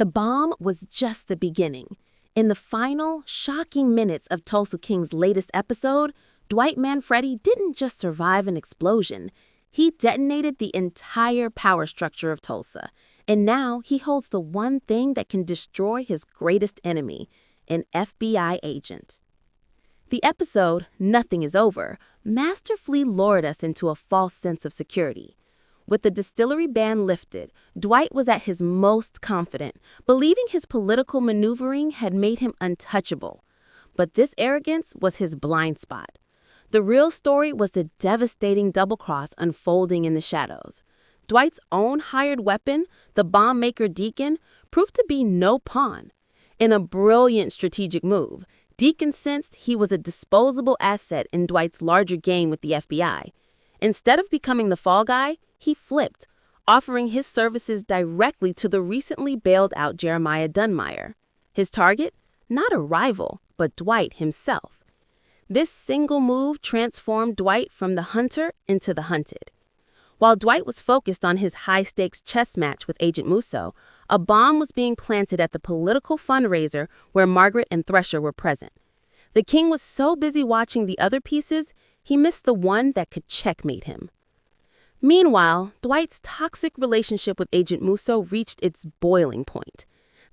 The bomb was just the beginning. In the final, shocking minutes of Tulsa King's latest episode, Dwight Manfredi didn't just survive an explosion. He detonated the entire power structure of Tulsa. And now he holds the one thing that can destroy his greatest enemy, an FBI agent. The episode, Nothing is Over, masterfully lured us into a false sense of security. With the distillery ban lifted, Dwight was at his most confident, believing his political maneuvering had made him untouchable. But this arrogance was his blind spot. The real story was the devastating double-cross unfolding in the shadows. Dwight's own hired weapon, the bomb maker Deacon, proved to be no pawn. In a brilliant strategic move, Deacon sensed he was a disposable asset in Dwight's larger game with the FBI. Instead of becoming the fall guy, he flipped, offering his services directly to the recently bailed out Jeremiah Dunmire. His target? Not a rival, but Dwight himself. This single move transformed Dwight from the hunter into the hunted. While Dwight was focused on his high-stakes chess match with Agent Musso, a bomb was being planted at the political fundraiser where Margaret and Thresher were present. The king was so busy watching the other pieces, he missed the one that could checkmate him. Meanwhile, Dwight's toxic relationship with Agent Musso reached its boiling point.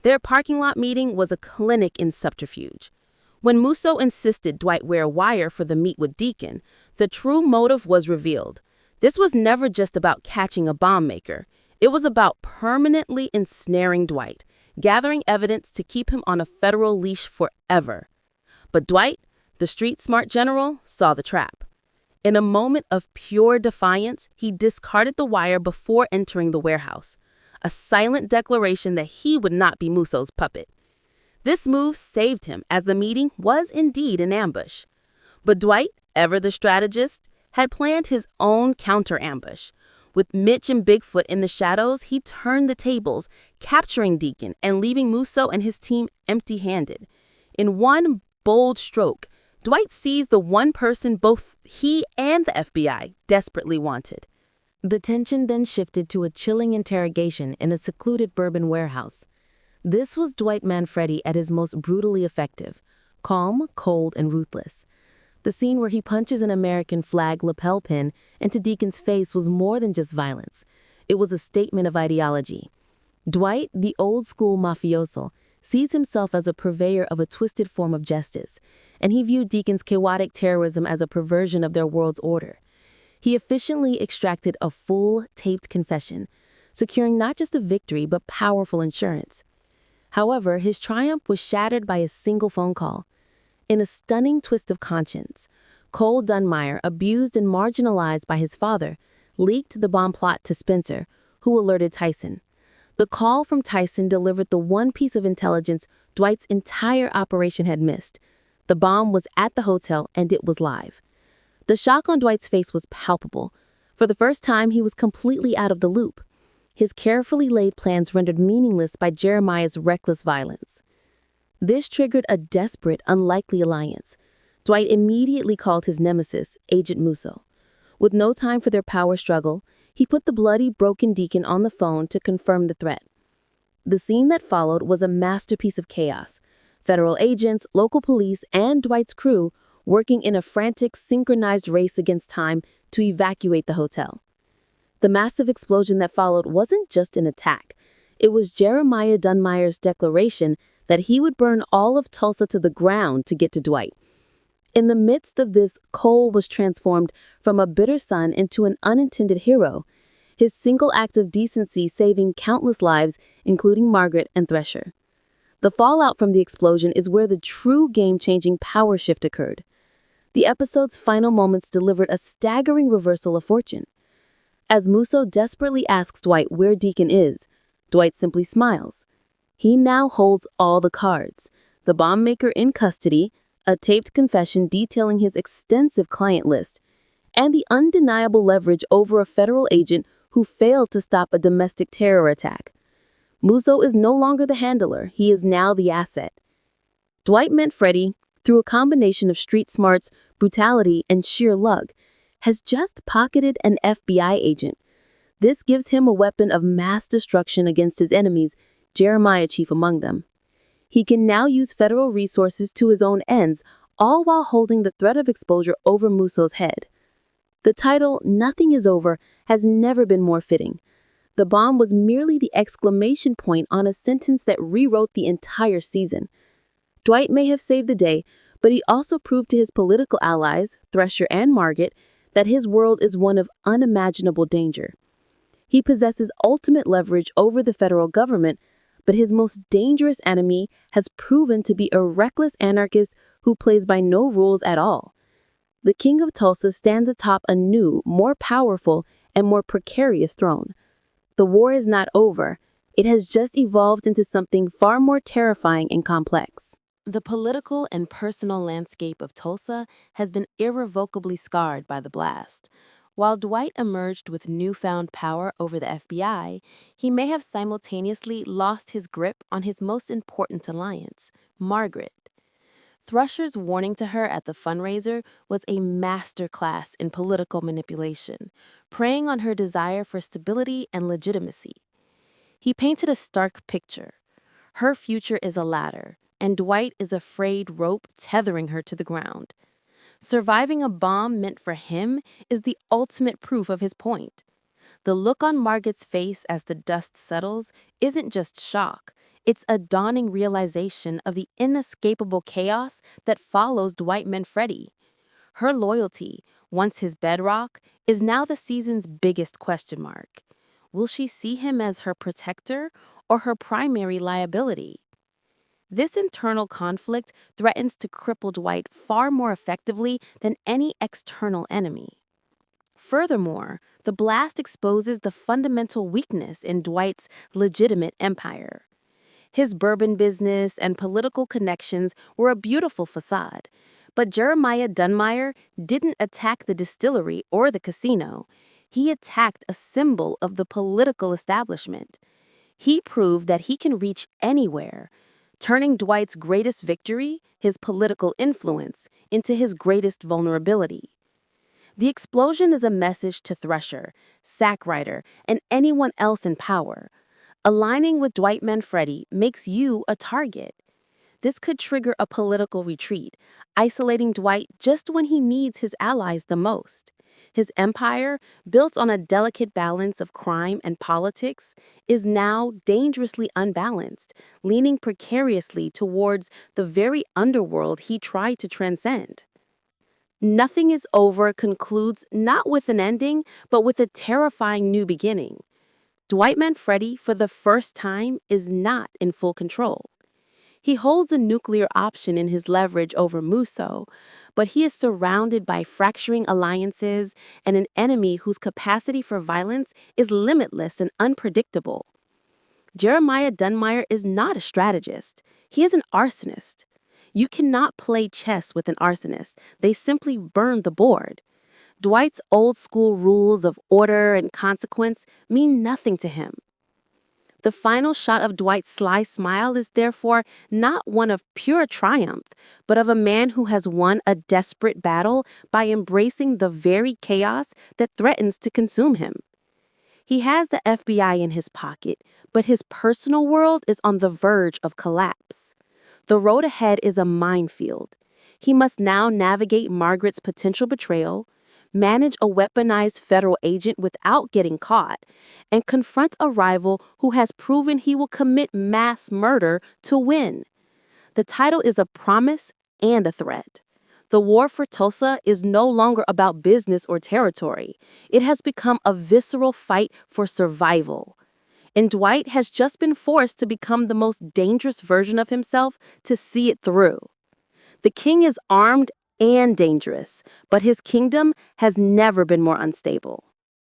Their parking lot meeting was a clinic in subterfuge. When Musso insisted Dwight wear a wire for the meet with Deacon, the true motive was revealed. This was never just about catching a bomb maker. It was about permanently ensnaring Dwight, gathering evidence to keep him on a federal leash forever. But Dwight, the street-smart general, saw the trap. In a moment of pure defiance, he discarded the wire before entering the warehouse, a silent declaration that he would not be Musso's puppet. This move saved him, as the meeting was indeed an ambush. But Dwight, ever the strategist, had planned his own counter-ambush. With Mitch and Bigfoot in the shadows, he turned the tables, capturing Deacon and leaving Musso and his team empty-handed. In one bold stroke, Dwight seized the one person both he and the FBI desperately wanted. The tension then shifted to a chilling interrogation in a secluded bourbon warehouse. This was Dwight Manfredi at his most brutally effective, calm, cold, and ruthless. The scene where he punches an American flag lapel pin into Deacon's face was more than just violence. It was a statement of ideology. Dwight, the old-school mafioso, sees himself as a purveyor of a twisted form of justice, and he viewed Deacon's chaotic terrorism as a perversion of their world's order. He efficiently extracted a full, taped confession, securing not just a victory but powerful insurance. However, his triumph was shattered by a single phone call. In a stunning twist of conscience, Cole Dunmire, abused and marginalized by his father, leaked the bomb plot to Spencer, who alerted Tyson. The call from Tyson delivered the one piece of intelligence Dwight's entire operation had missed. The bomb was at the hotel and it was live. The shock on Dwight's face was palpable. For the first time, he was completely out of the loop. His carefully laid plans rendered meaningless by Jeremiah's reckless violence. This triggered a desperate, unlikely alliance. Dwight immediately called his nemesis, Agent Musso. With no time for their power struggle, he put the bloody, broken Deacon on the phone to confirm the threat. The scene that followed was a masterpiece of chaos. Federal agents, local police, and Dwight's crew working in a frantic, synchronized race against time to evacuate the hotel. The massive explosion that followed wasn't just an attack. It was Jeremiah Dunmire's declaration that he would burn all of Tulsa to the ground to get to Dwight. In the midst of this, Cole was transformed from a bitter son into an unintended hero, his single act of decency saving countless lives, including Margaret and Thresher. The fallout from the explosion is where the true game-changing power shift occurred. The episode's final moments delivered a staggering reversal of fortune. As Musso desperately asks Dwight where Deacon is, Dwight simply smiles. He now holds all the cards: the bomb maker in custody, a taped confession detailing his extensive client list, and the undeniable leverage over a federal agent who failed to stop a domestic terror attack. Musso is no longer the handler, he is now the asset. Dwight Manfredi, through a combination of street smarts, brutality, and sheer luck, has just pocketed an FBI agent. This gives him a weapon of mass destruction against his enemies, Jeremiah chief among them. He can now use federal resources to his own ends, all while holding the threat of exposure over Musso's head. The title, Nothing is Over, has never been more fitting. The bomb was merely the exclamation point on a sentence that rewrote the entire season. Dwight may have saved the day, but he also proved to his political allies, Thresher and Margaret, that his world is one of unimaginable danger. He possesses ultimate leverage over the federal government, but his most dangerous enemy has proven to be a reckless anarchist who plays by no rules at all. The King of Tulsa stands atop a new, more powerful, and more precarious throne. The war is not over. It has just evolved into something far more terrifying and complex. The political and personal landscape of Tulsa has been irrevocably scarred by the blast. While Dwight emerged with newfound power over the FBI, he may have simultaneously lost his grip on his most important alliance, Margaret. Thresher's warning to her at the fundraiser was a masterclass in political manipulation, preying on her desire for stability and legitimacy. He painted a stark picture. Her future is a ladder, and Dwight is a frayed rope tethering her to the ground. Surviving a bomb meant for him is the ultimate proof of his point. The look on Margaret's face as the dust settles isn't just shock. It's a dawning realization of the inescapable chaos that follows Dwight Manfredi. Her loyalty, once his bedrock, is now the season's biggest question mark. Will she see him as her protector or her primary liability? This internal conflict threatens to cripple Dwight far more effectively than any external enemy. Furthermore, the blast exposes the fundamental weakness in Dwight's legitimate empire. His bourbon business and political connections were a beautiful facade, but Jeremiah Dunmire didn't attack the distillery or the casino. He attacked a symbol of the political establishment. He proved that he can reach anywhere, turning Dwight's greatest victory, his political influence, into his greatest vulnerability. The explosion is a message to Thresher, Sackrider, and anyone else in power. Aligning with Dwight Manfredi makes you a target. This could trigger a political retreat, isolating Dwight just when he needs his allies the most. His empire, built on a delicate balance of crime and politics, is now dangerously unbalanced, leaning precariously towards the very underworld he tried to transcend. Nothing is Over concludes not with an ending, but with a terrifying new beginning. Dwight Manfredi, for the first time, is not in full control. He holds a nuclear option in his leverage over Musso, but he is surrounded by fracturing alliances and an enemy whose capacity for violence is limitless and unpredictable. Jeremiah Dunmire is not a strategist. He is an arsonist. You cannot play chess with an arsonist. They simply burn the board. Dwight's old-school rules of order and consequence mean nothing to him. The final shot of Dwight's sly smile is therefore not one of pure triumph, but of a man who has won a desperate battle by embracing the very chaos that threatens to consume him. He has the FBI in his pocket, but his personal world is on the verge of collapse. The road ahead is a minefield. He must now navigate Margaret's potential betrayal, manage a weaponized federal agent without getting caught, and confront a rival who has proven he will commit mass murder to win. The title is a promise and a threat. The war for Tulsa is no longer about business or territory. It has become a visceral fight for survival. And Dwight has just been forced to become the most dangerous version of himself to see it through. The king is armed and dangerous, but his kingdom has never been more unstable.